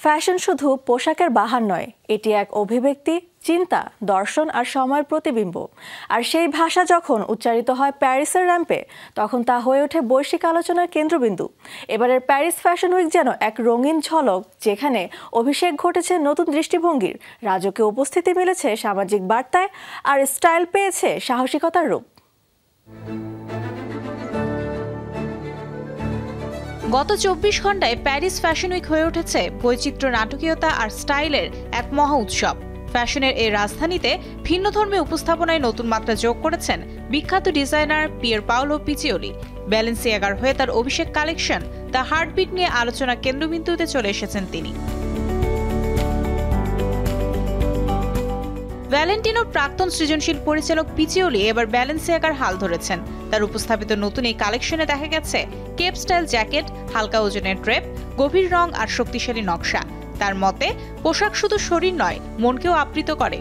Fashion শুধু পোশাকের বাহার নয়, এটি এক অভিব্যক্তি, চিন্তা, দর্শন আর সময়ের প্রতিবিম্ব। আর সেই ভাষা যখন উচ্চারিত হয় প্যারিসের র্যাম্পে, তখন তা হয়ে ওঠে বৈশ্বিক আলোচনার কেন্দ্রবিন্দু। এবারের প্যারিস ফ্যাশন উইক যেন এক রঙিন ঝলক, যেখানে অভিষেক ঘটেছে নতুন দৃষ্টিভঙ্গির, রাজকীয় উপস্থিতি মিলেছে সামাজিক বার্তায়, আর স্টাইল পেয়েছে সাহসিকতার রূপ। গত 24 ঘন্টায় প্যারিস ফ্যাশন উইক হয়ে উঠেছে বৈচিত্র্য, নাটকীয়তা আর স্টাইলের এক মহা উৎসব। ফ্যাশনের এই রাজধানীতে ভিন্নধর্মী উপস্থাপনায় নতুন মাত্রা যোগ করেছেন বিখ্যাত ডিজাইনার পিয়ের পাওলো পিচিওলি। ব্যালেন্সিয়াগার হয়ে তার অভিষেক কালেকশন দ্য হার্টবিট নিয়ে আলোচনা কেন্দ্রবিন্দুতে চলে এসেছেন তিনি। ভ্যালেন্টিনোর প্রাক্তন সৃজনশীল পরিচালক পিচিওলি এবার ব্যালেন্সিয়াগার হাল ধরেছেন। তার উপস্থাপিত নতুন এই কালেকশনে দেখা গেছে কেপ স্টাইল জ্যাকেট, হালকা ওজনের ড্রেপ, গভীর রং আর শক্তিশালী নকশা। তার মতে, পোশাক শুধু শরীর নয়, মনকেও আবৃত করে।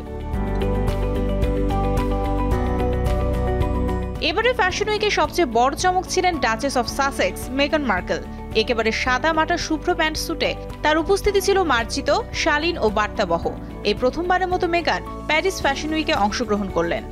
এবারে ফ্যাশন উইকে সবচেয়ে বড় চমক ছিলেন ডাচেস অফ সাসেক্স মেগান মার্কেল। একেবারে সাদা মাটা শুভ্র প্যান্ট স্যুটে তার উপস্থিতি ছিল মার্জিত, শালীন ও বার্তাবহ। এই প্রথমবারের মতো মেগান প্যারিস ফ্যাশন উইকে অংশগ্রহণ করলেন।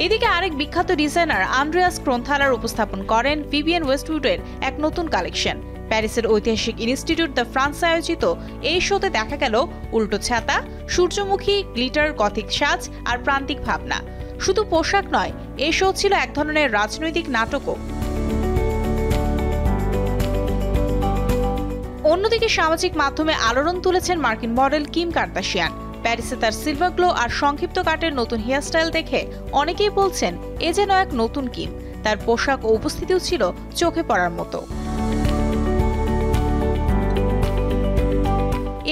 এদিকে আরেক বিখ্যাত ডিজাইনার আন্দ্রেয়াস ক্রোনথালার উপস্থাপন করেন ভিভিয়েন ওয়েস্টউডের এক নতুন কালেকশন। প্যারিসের ঐতিহাসিক ইনস্টিটিউট দ্য ফ্রান্স আয়োজিত এই শোতে দেখা গেল উল্টো ছাতা, সূর্যমুখী, গ্লিটার, গথিক সাজ আর প্রান্তিক ভাবনা। শুধু পোশাক নয়, এই শো ছিল এক ধরনের রাজনৈতিক নাটকও। অন্যদিকে সামাজিক মাধ্যমে আলোড়ন তুলেছেন মার্কিন মডেল কিম কার্দাশিয়ান। প্যারিসে তার সিলভার গ্লো আর সংক্ষিপ্ত কাটের নতুন হেয়ারস্টাইল দেখে অনেকেই বলছেন এ যেন এক নতুন কিম। তার পোশাক ও উপস্থিতিও ছিল চোখে পড়ার মতো।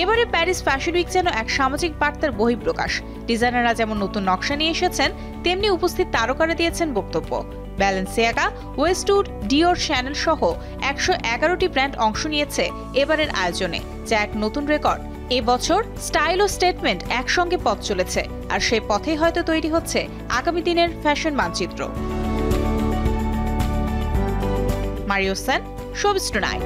এবারে প্যারিস ফ্যাশন উইক যেন এক সামাজিক বার্তার বহিঃপ্রকাশ। ডিজাইনাররা যেমন নতুন নকশা নিয়ে এসেছেন, তেমনি উপস্থিত তারকারা দিয়েছেন বক্তব্য। ব্যালেন্সিয়াগা, ওয়েস্টউড, ডিওর, শ্যানেল সহ 111টি ব্র্যান্ড অংশ নিয়েছে এবারের আয়োজনে, যা এক নতুন রেকর্ড। এবছর স্টাইল ও স্টেটমেন্ট একসঙ্গে পথ চলেছে, আর সেই পথেই হয়তো তৈরি হচ্ছে আগামী দিনের ফ্যাশন মানচিত্র। Mario Sen, showbiz tonight.